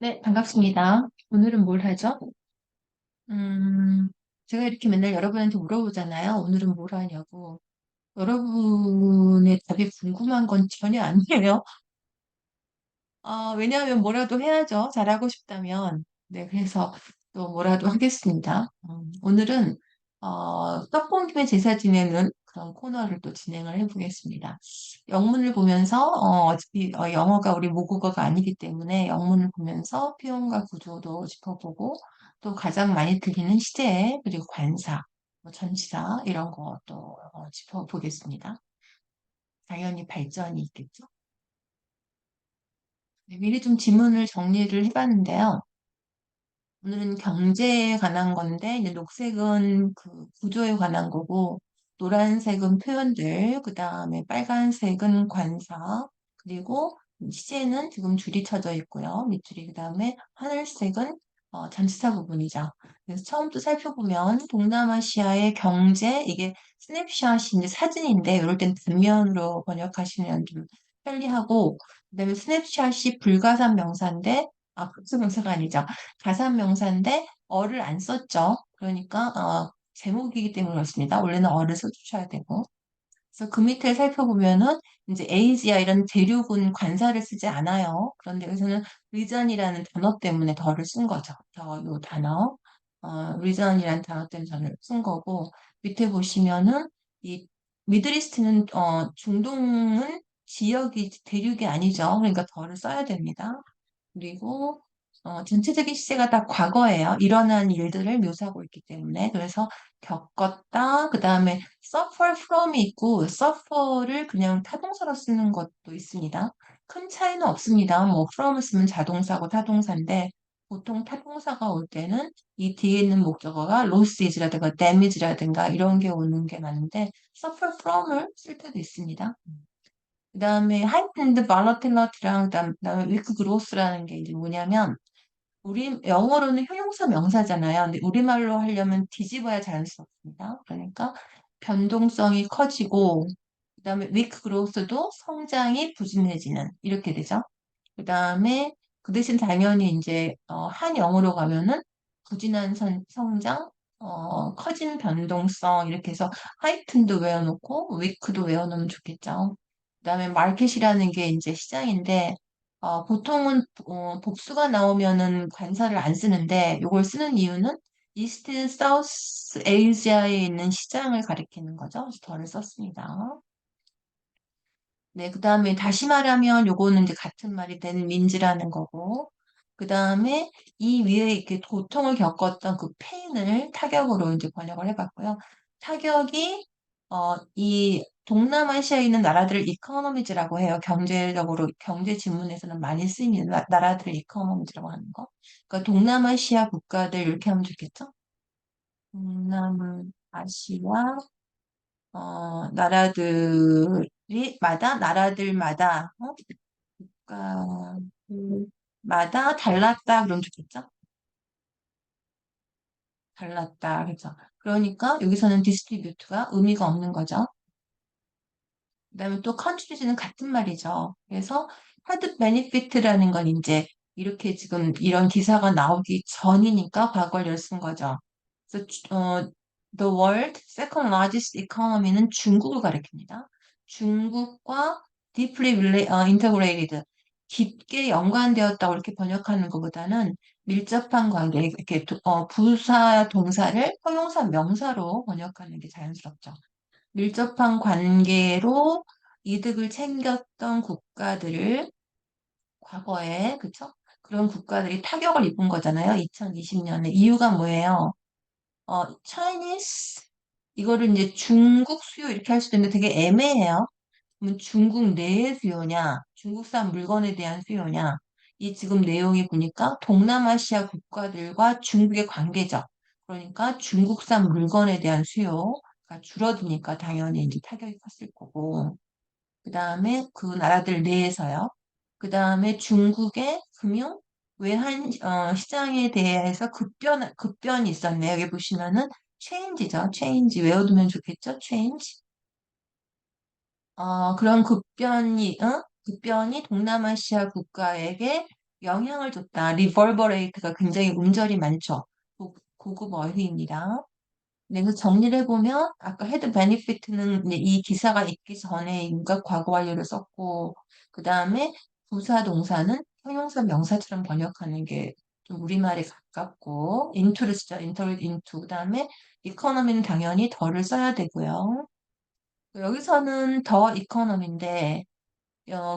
네, 반갑습니다. 오늘은 뭘 하죠? 음, 제가 이렇게 맨날 여러분한테 물어보잖아요. 오늘은 뭘 하냐고. 여러분의 답이 궁금한 건 전혀 아니에요. 왜냐하면 뭐라도 해야죠. 잘하고 싶다면. 네, 그래서 또 뭐라도 하겠습니다. 오늘은, 떡볶이의 제사 지내는 그런 코너를 또 진행을 해보겠습니다. 영문을 보면서, 어차피 영어가 우리 모국어가 아니기 때문에 영문을 보면서 표현과 구조도 짚어보고, 또 가장 많이 들리는 시제, 그리고 관사, 뭐 전치사, 이런 것도 짚어보겠습니다. 당연히 발전이 있겠죠. 네, 미리 좀 지문을 정리를 해봤는데요. 오늘은 경제에 관한 건데, 이제 녹색은 그 구조에 관한 거고, 노란색은 표현들, 그 다음에 빨간색은 관사, 그리고 시제는 지금 줄이 쳐져 있고요. 밑줄이, 그 다음에 하늘색은 전치사 부분이죠. 그래서 처음부터 살펴보면, 동남아시아의 경제, 이게 스냅샷이 이제 사진인데, 이럴 땐 단면으로 번역하시면 좀 편리하고, 그다음에 스냅샷이 불가산 명사인데, 복수 명사가 아니죠. 가산 명사인데 어를 안 썼죠. 그러니까 제목이기 때문에 그렇습니다. 원래는 어를 써주셔야 되고. 그래서 그 밑에 살펴보면은 이제 에이지아 이런 대륙은 관사를 쓰지 않아요. 그런데 여기서는 리전이라는 단어 때문에 더를 쓴 거죠. 요 단어. 리전이라는 단어 때문에 더를 쓴 거고 밑에 보시면은 이 미드리스트는 중동은 지역이 대륙이 아니죠. 그러니까 더를 써야 됩니다. 그리고 전체적인 시제가 다 과거예요. 일어난 일들을 묘사하고 있기 때문에. 그래서 겪었다. 그 다음에 suffer from이 있고 suffer를 그냥 타동사로 쓰는 것도 있습니다. 큰 차이는 없습니다. 뭐 from을 쓰면 자동사고 타동사인데 보통 타동사가 올 때는 이 뒤에 있는 목적어가 losses라든가 damage라든가 이런 게 오는 게 많은데 suffer from을 쓸 때도 있습니다. 그다음에 heightened volatility랑 그다음에 weak growth라는 게 이제 뭐냐면 우리 영어로는 형용사 명사잖아요. 근데 우리말로 하려면 뒤집어야 자연스럽습니다. 그러니까 변동성이 커지고 그다음에 weak growth도 성장이 부진해지는 이렇게 되죠. 그다음에 그 대신 당연히 이제 한 영어로 가면은 부진한 성장, 커진 변동성 이렇게 해서 하이튼도 외워놓고 위크도 외워놓으면 좋겠죠. 그다음에 마켓이라는 게 이제 시장인데 보통은 복수가 나오면은 관사를 안 쓰는데 이걸 쓰는 이유는 이스트 사우스 에이지아에 있는 시장을 가리키는 거죠. 그래서 덜을 썼습니다. 네, 그 다음에 다시 말하면 요거는 이제 같은 말이 되는 민지라는 거고, 그 다음에 이 위에 이렇게 고통을 겪었던 그 페인을 타격으로 이제 번역을 해봤고요. 타격이, 이 동남아시아에 있는 나라들을 이코노미즈라고 해요. 경제적으로, 경제 지문에서는 많이 쓰이는 나라들을 이코노미즈라고 하는 거. 그러니까 동남아시아 국가들 이렇게 하면 좋겠죠? 동남아시아 나라들마다, 국가들마다 달랐다, 그럼 좋겠죠? 달랐다, 그죠? 그러니까 여기서는 디스트리뷰트가 의미가 없는 거죠. 그다음에 또 컨트리즈는 같은 말이죠. 그래서 하드 베니피트라는 건 이제 이렇게 지금 이런 기사가 나오기 전이니까 과거를 쓴 거죠. 그래서 the world second largest economy는 중국을 가리킵니다. 중국과 deeply integrated 깊게 연관되었다고 이렇게 번역하는 것보다는 밀접한 관계 이렇게 부사 동사를 형용사 명사로 번역하는 게 자연스럽죠. 밀접한 관계로 이득을 챙겼던 국가들을 과거에, 그쵸? 그런 국가들이 타격을 입은 거잖아요. 2020년에. 이유가 뭐예요? Chinese, 이거를 이제 중국 수요 이렇게 할 수도 있는데 되게 애매해요. 그러면 중국 내의 수요냐, 중국산 물건에 대한 수요냐, 이 지금 내용이 보니까 동남아시아 국가들과 중국의 관계죠. 그러니까 중국산 물건에 대한 수요가 줄어드니까 당연히 이제 타격이 컸을 거고, 그 다음에 그 나라들 내에서요. 그 다음에 중국의 금융, 외환 시장에 대해서 급변이 있었네요. 여기 보시면은 체인지죠. 체인지 외워두면 좋겠죠. 체인지. 그런 급변이 동남아시아 국가에게 영향을 줬다. reverberate가 굉장히 음절이 많죠. 고급 어휘입니다. 네, 그래서 정리를 해보면 아까 헤드 베니피트는 이제 이 기사가 있기 전에 인과 과거 완료를 썼고 그 다음에 부사 동사는 형용사 명사처럼 번역하는 게 좀 우리말에 가깝고 into를 쓰죠. into 그 다음에 economy는 당연히 더를 써야 되고요. 여기서는 더 economy인데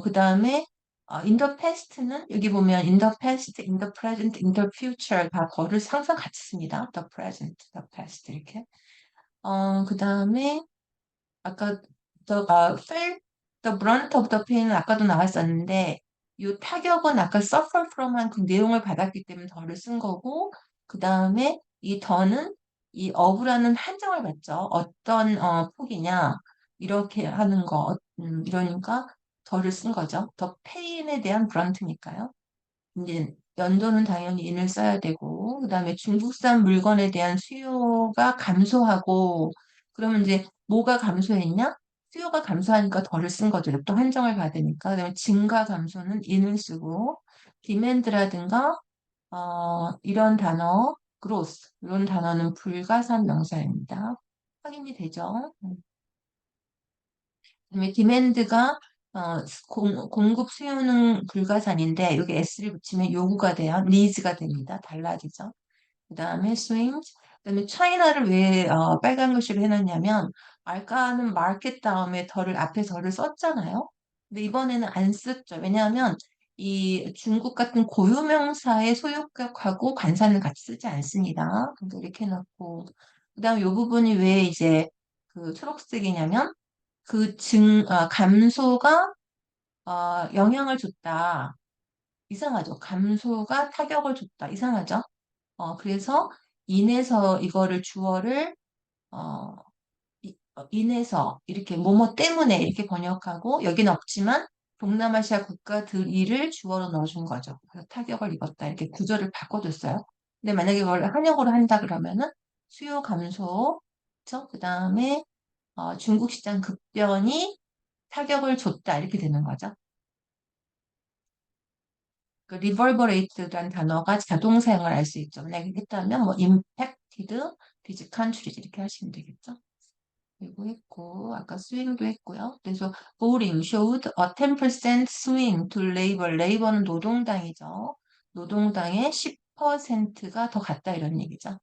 그 다음에 in the past는 여기 보면 in the past, in the present, in the future 다 더를 항상 같이 씁니다. the present, the past 이렇게. 그 다음에 아까 felt the brunt of the pain은 아까도 나왔었는데 이 타격은 아까 suffer from 한 그 내용을 받았기 때문에 더를 쓴 거고 그 다음에 이 더는 이 of라는 한정을 받죠. 어떤 폭이냐 이렇게 하는 거 이러니까 더를 쓴 거죠. 더 pain에 대한 brunt니까요. 이제 연도는 당연히 인을 써야 되고, 그다음에 중국산 물건에 대한 수요가 감소하고, 그러면 이제 뭐가 감소했냐? 수요가 감소하니까 덜을 쓴 거죠. 또 한정을 받으니까. 그다음에 증가 감소는 인을 쓰고, 디맨드라든가 이런 단어, growth 이런 단어는 불가산 명사입니다. 확인이 되죠? 그다음에 디맨드가 공급 수요는 불가산인데 여기 s를 붙이면 요구가 돼요. needs가 됩니다. 달라지죠. 그다음에 swings. 그다음에 차이나를 왜 빨간 글씨로 해놨냐면 아까는 market 다음에 덜을 앞에 덜을 썼잖아요. 근데 이번에는 안 썼죠. 왜냐하면 이 중국 같은 고유명사의 소유격하고 관사는 같이 쓰지 않습니다. 그러니까 이렇게 해놓고 그다음에 이 부분이 왜 이제 그 초록색이냐면 감소가 영향을 줬다. 이상하죠. 감소가 타격을 줬다. 이상하죠. 그래서 인해서 이거를 주어를 어, 인해서 이렇게 뭐뭐 때문에 이렇게 번역하고 여기는 없지만 동남아시아 국가들이를 주어로 넣어준 거죠. 그래서 타격을 입었다. 이렇게 구조를 바꿔줬어요. 근데 만약에 이걸 한역으로 한다 그러면은 수요 감소, 그쵸? 그 다음에 중국 시장 급변이 타격을 줬다 이렇게 되는 거죠. 그 reverberate라는 단어가 자동 사용을 할 수 있죠. 만약에 했다면 뭐 impacted these countries 이렇게 하시면 되겠죠. 그리고 했고 아까 swing도 했고요. 그래서 voting showed a 10% swing to labor. labor는 노동당이죠. 노동당의 10%가 더 갔다 이런 얘기죠.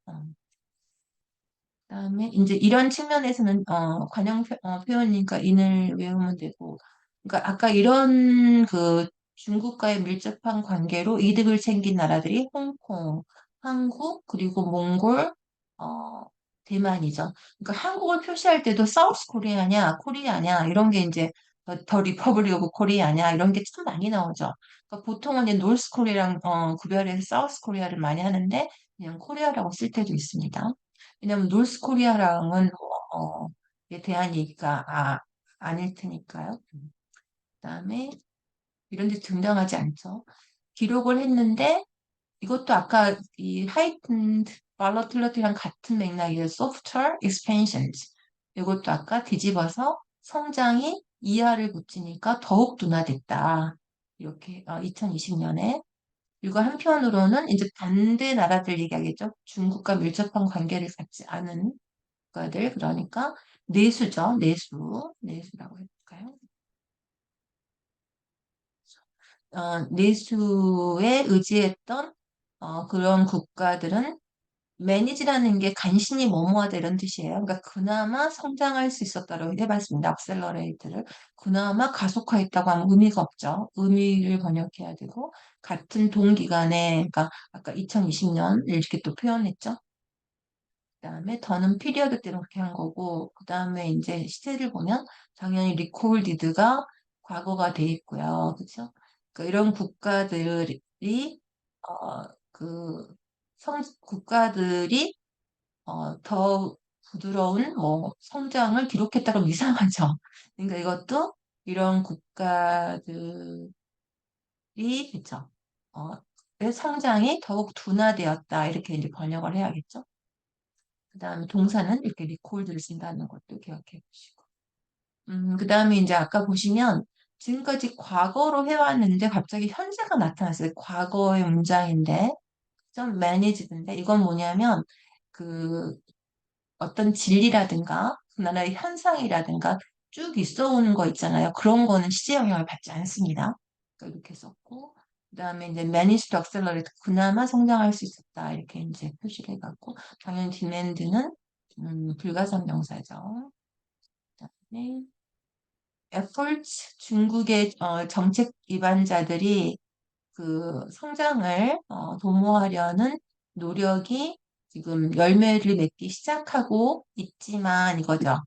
그다음에 이제 이런 측면에서는 관용 표현이니까 인을 외우면 되고, 그러니까 아까 이런 그 중국과의 밀접한 관계로 이득을 챙긴 나라들이 홍콩, 한국 그리고 몽골, 어, 대만이죠. 그러니까 한국을 표시할 때도 사우스 코리아냐, 코리아냐 이런 게 이제 더 리퍼블릭 오브 코리아냐 이런 게 참 많이 나오죠. 그러니까 보통은 이제 노스 코리아랑 구별해서 사우스 코리아를 많이 하는데 그냥 코리아라고 쓸 때도 있습니다. 왜냐면 노스 코리아랑은 에 대한 얘기가 아닐 테니까요. 그다음에 이런 데 등장하지 않죠. 기록을 했는데 이것도 아까 이 heightened volatility랑 같은 맥락이에요. software expansions. 이것도 아까 뒤집어서 성장이 이하를 붙이니까 더욱 둔화됐다. 이렇게 2020년에 그리고 한편으로는 이제 반대 나라들 얘기하겠죠. 중국과 밀접한 관계를 갖지 않은 국가들 그러니까 내수죠. 내수라고 해볼까요? 내수에 의지했던 그런 국가들은 매니지라는 게 간신히 뭐뭐하다 이런 뜻이에요. 그러니까 그나마 성장할 수 있었다고 해봤습니다. 악셀러레이트를. 그나마 가속화했다고 하면 의미가 없죠. 의미를 번역해야 되고 같은 동기간에 그러니까 아까 2020년 이렇게 또 표현했죠. 그다음에 더는 피리어드 때문에 그렇게 한 거고 그다음에 이제 시제를 보면 당연히 리콜디드가 과거가 돼 있고요. 그렇죠? 그러니까 이런 국가들이 그 국가들이 더 부드러운 뭐 성장을 기록했다 그러면 이상하죠. 그러니까 이것도 이런 국가들이 그쵸? 어, 의 성장이 더욱 둔화되었다 이렇게 이제 번역을 해야겠죠. 그다음에 동사는 이렇게 리콜드를 쓴다는 것도 기억해 보시고. 그다음에 이제 아까 보시면 지금까지 과거로 해왔는데 갑자기 현재가 나타났어요. 과거의 문장인데, 좀 managed인데, 이건 뭐냐면, 그 어떤 진리라든가, 그 나라의 현상이라든가 쭉 있어 오는 거 있잖아요. 그런 거는 시제 영향을 받지 않습니다. 그러니까 이렇게 썼고, 그 다음에 이제 managed to accelerate, 그나마 성장할 수 있었다. 이렇게 이제 표시를 해갖고, 당연히 demand는, 불가산명사죠. 그다음에 efforts, 중국의 정책 기반자들이 그 성장을 도모하려는 노력이 지금 열매를 맺기 시작하고 있지만 이거죠.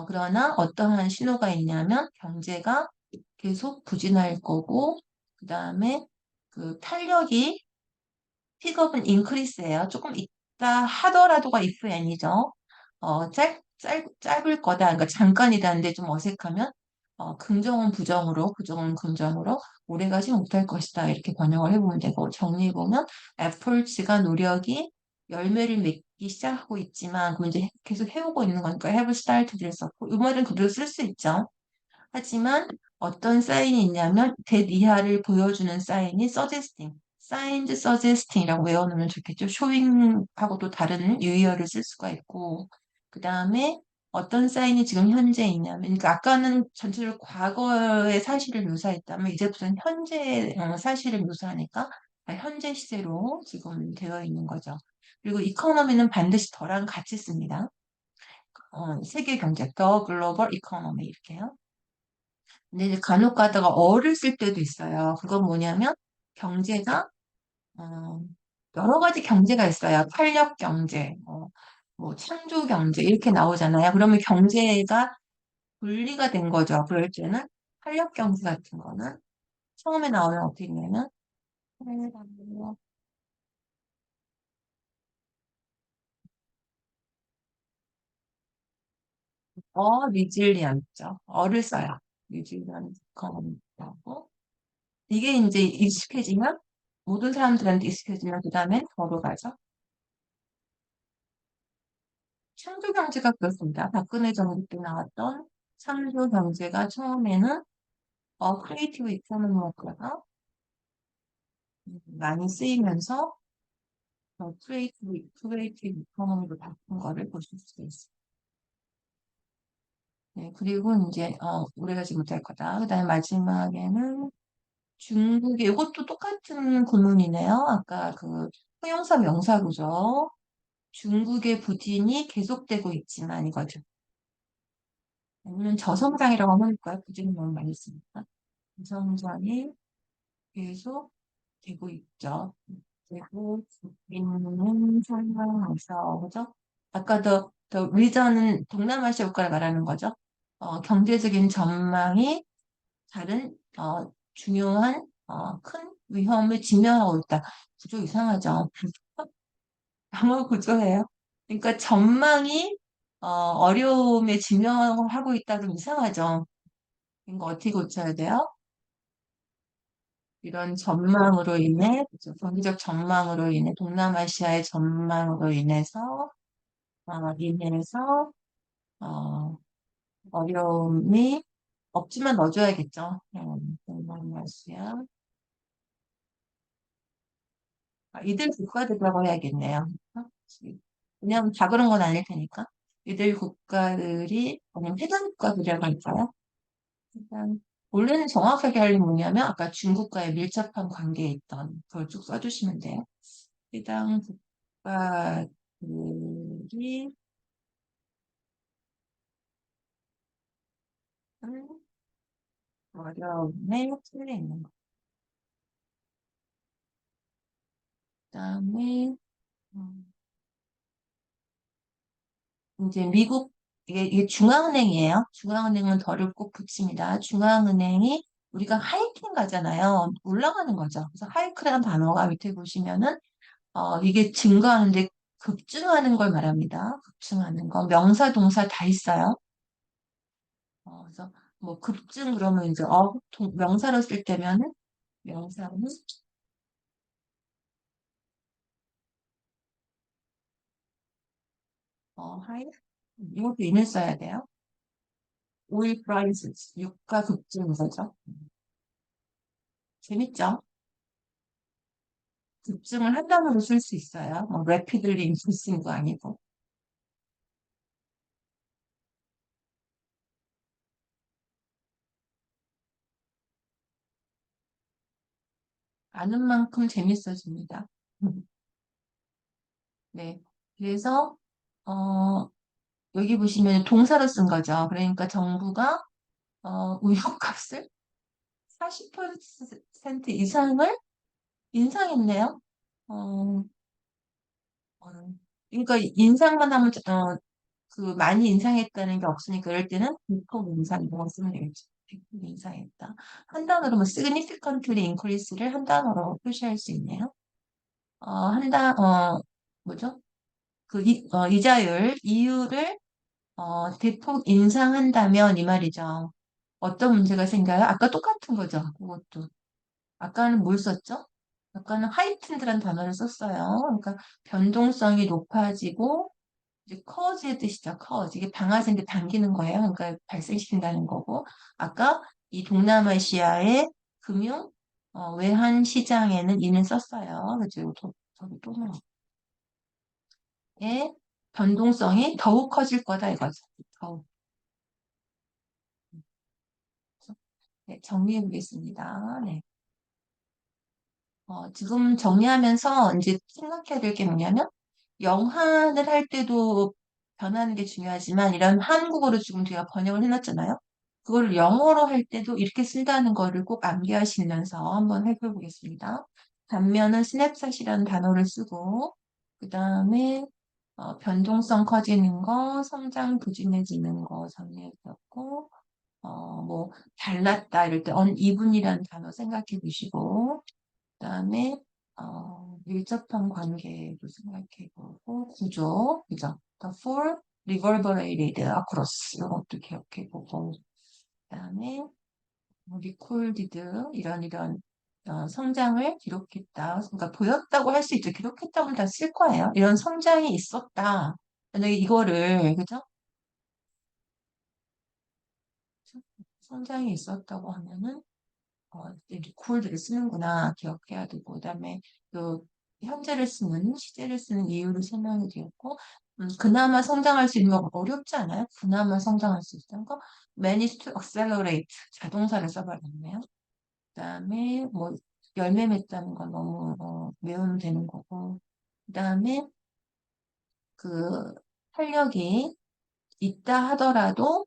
그러나 어떠한 신호가 있냐면 경제가 계속 부진할 거고, 그 다음에 그 탄력이 픽업은 인크리스예요. 조금 있다 하더라도가 if n이죠. 짧을 거다. 그러니까 잠깐이다는데 좀 어색하면 긍정은 부정으로, 부정은 긍정으로 오래가지 못할 것이다. 이렇게 번역을 해보면 되고 정리해보면 efforts가 노력이 열매를 맺기 시작하고 있지만 그럼 이제 계속 해오고 있는 거니까 have started를 썼고 이 말은 그대로 쓸 수 있죠. 하지만 어떤 사인이 있냐면 that 이하를 보여주는 사인이 suggesting, signed suggesting이라고 외워놓으면 좋겠죠. showing하고 또 다른 유의어를 쓸 수가 있고 그 다음에 어떤 사인이 지금 현재 있냐면 그러니까 아까는 전체적으로 과거의 사실을 묘사했다면 이제부터는 현재 사실을 묘사하니까 현재 시제로 지금 되어 있는 거죠. 그리고 이코노미는 반드시 더랑 같이 씁니다. 세계 경제, 더 글로벌 이코노미 이렇게요. 근데 이제 간혹 가다가 어를 쓸 때도 있어요. 그건 뭐냐면 경제가 어, 여러 가지 경제가 있어요. 탄력 경제, 뭐 창조 경제 이렇게 나오잖아요. 그러면 경제가 분리가 된 거죠. 그럴 때는 탄력 경제 같은 거는 처음에 나오면 어떻게 되냐면 리질리언트죠. 어를 써요. 리질리언트 이코노미라고. 이게 이제 익숙해지면 모든 사람들한테 익숙해지면 그 다음에 더로 가죠. 창조 경제가 그렇습니다. 박근혜 정부 때 나왔던 창조 경제가 처음에는 크리에이티브 이코노미였다가 많이 쓰이면서 크리에이티브 이코노미로 바꾼 거를 보실 수가 있어요. 네, 그리고 이제 오래가지 못할 거다. 그다음에 마지막에는 중국의 이것도 똑같은 구문이네요. 아까 그 형용사 명사구죠. 중국의 부진이 계속되고 있지만 이거죠. 아니면 저성장이라고 하면 될까요? 부진이 너무 많이 쓰니까. 저성장이 계속 되고 있죠. 되고 있는 상황에서, 그죠? 아까 더 리전은 동남아시아 국가를 말하는 거죠. 경제적인 전망이 다른, 중요한, 큰 위험을 직면하고 있다. 구조 이상하죠? 암호 구조예요. 그러니까 전망이, 어려움에 직면하고 있다. 좀 이상하죠? 이거 어떻게 고쳐야 돼요? 이런 전망으로 인해, 그죠? 경제적 전망으로 인해, 동남아시아의 전망으로 인해서, 어, 어려움이 없지만 넣어줘야겠죠. 동남아시아. 이들 국가들이라고 해야겠네요. 어? 왜냐하면 다 그런 건 아닐 테니까. 이들 국가들이, 아니면 해당 국가들이라고 할까요? 일단, 원래는 정확하게 하려면 뭐냐면, 아까 중국과의 밀접한 관계에 있던, 그걸 쭉 써주시면 돼요. 해당 국가들이 어려움에 처해 있는 것. 그다음에 이제 미국 이게 중앙은행이에요. 중앙은행은 덜을 꼭 붙입니다. 중앙은행이 우리가 하이킹 가잖아요. 올라가는 거죠. 그래서 하이크라는 단어가 밑에 보시면은 이게 증가하는데 급증하는 걸 말합니다. 급증하는 거 명사 동사 다 있어요. 그래서 뭐 급증 그러면 이제 명사로 쓸 때면은 명사는 하이 이것도 인을 써야 돼요. 오일 프라이스, 유가 급증 거죠. 재밌죠? 급증을 한 단어로 쓸 수 있어요. 뭐, rapidly increasing 거 아니고. 아는 만큼 재밌어집니다. 네. 그래서, 어, 여기 보시면 동사로 쓴 거죠. 그러니까 정부가, 우유값을 40% 이상을 인상했네요. 어, 어, 그러니까 인상만 하면, 그 많이 인상했다는 게 없으니까 이럴 때는 대폭 인상 이런 거 쓰면 되겠죠. 대폭 인상했다. 한 단어로 뭐 significantly increase를 한 단어로 표시할 수 있네요. 뭐죠? 이자율, 이유를 대폭 인상한다면 이 말이죠. 어떤 문제가 생겨요? 아까 똑같은 거죠. 그것도. 아까는 뭘 썼죠? 아까는 하이튼드란 단어를 썼어요. 그러니까 변동성이 높아지고 이제 cause의 뜻이죠. cause. 이게 방아쇠인데 당기는 거예요. 그러니까 발생시킨다는 거고. 아까 이 동남아시아의 금융 외환 시장에는 이는 썼어요. 그죠? 저기 또 나와. 의 변동성이 더욱 커질 거다 이거죠. 더욱. 네, 정리해 보겠습니다. 네. 지금 정리하면서 이제 생각해야 될 게 뭐냐면 영한을 할 때도 변하는 게 중요하지만 이런 한국어로 지금 제가 번역을 해놨잖아요. 그걸 영어로 할 때도 이렇게 쓴다는 거를 꼭 암기하시면서 한번 해보겠습니다. 단면은 스냅샷이라는 단어를 쓰고 그 다음에 변동성 커지는 거, 성장 부진해지는 거 정리해뒀고 뭐 달랐다 이럴 때 uneven이라는 단어 생각해 보시고 그다음에 밀접한 관계도 생각해보고 구조, 그죠? The four reverberated across 이런 것도 기억해보고 그다음에 recorded 이런 성장을 기록했다. 그러니까 보였다고 할 수 있죠. 기록했다고 다 쓸 거예요. 이런 성장이 있었다. 만약에 이거를 그죠? 성장이 있었다고 하면은 이제 쿨들을 쓰는구나 기억해야 되고 그다음에 또 현재를 쓰는 시제를 쓰는 이유를 설명이 되었고 그나마 성장할 수 있는 거 어렵지 않아요? 그나마 성장할 수 있다는 거 manage to accelerate 자동사를 써버렸네요. 그다음에 뭐 열매 맺다는 건 너무 외우면 되는 거고 그다음에 그 활력이 있다 하더라도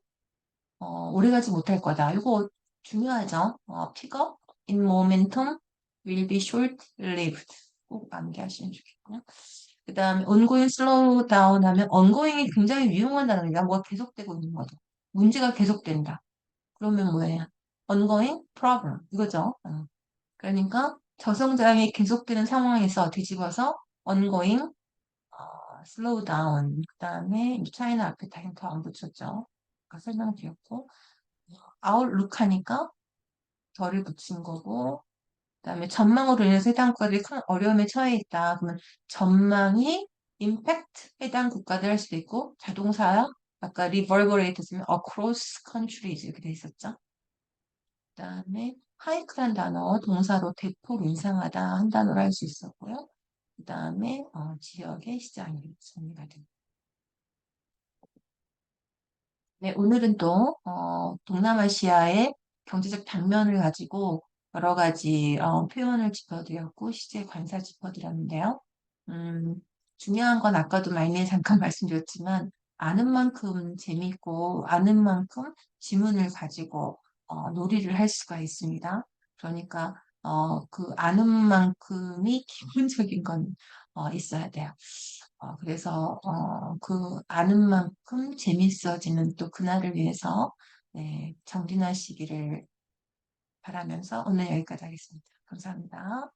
오래가지 못할 거다. 이거 중요하죠. 픽업 in momentum will be short-lived. 꼭 암기하시면 좋겠고요. 그 다음에 ongoing slow down 하면 ongoing이 굉장히 유용한 단어입니다. 뭐가 계속되고 있는 거죠. 문제가 계속된다. 그러면 뭐예요? ongoing problem. 이거죠. 그러니까 저성장이 계속되는 상황에서 뒤집어서 ongoing slow down. 그 다음에 차이나 앞에 다 힌트 안 붙였죠. 아까 설명드렸고 아웃룩 하니까 덜을 붙인 거고, 그다음에 전망으로 인해서 해당 국가들이 큰 어려움에 처해 있다. 그러면 전망이 임팩트 해당 국가들 할 수도 있고, 자동사야 아까 reverberate 쓰면 across countries 이렇게 돼 있었죠. 그다음에 하이크란 단어 동사로 대폭 인상하다 한 단어로 할 수 있었고요. 그다음에 지역의 시장이 정리가 됩니다. 네, 오늘은 또 동남아시아의 경제적 단면을 가지고 여러 가지 표현을 짚어드렸고 시제 관사 짚어드렸는데요. 음, 중요한 건 아까도 말미에 잠깐 말씀드렸지만 아는 만큼 재미있고 아는 만큼 지문을 가지고 놀이를 할 수가 있습니다. 그러니까 그 아는 만큼이 기본적인 건 있어야 돼요. 그래서 그 아는 만큼 재밌어지는 또 그날을 위해서 네, 정진하시기를 바라면서 오늘 여기까지 하겠습니다. 감사합니다.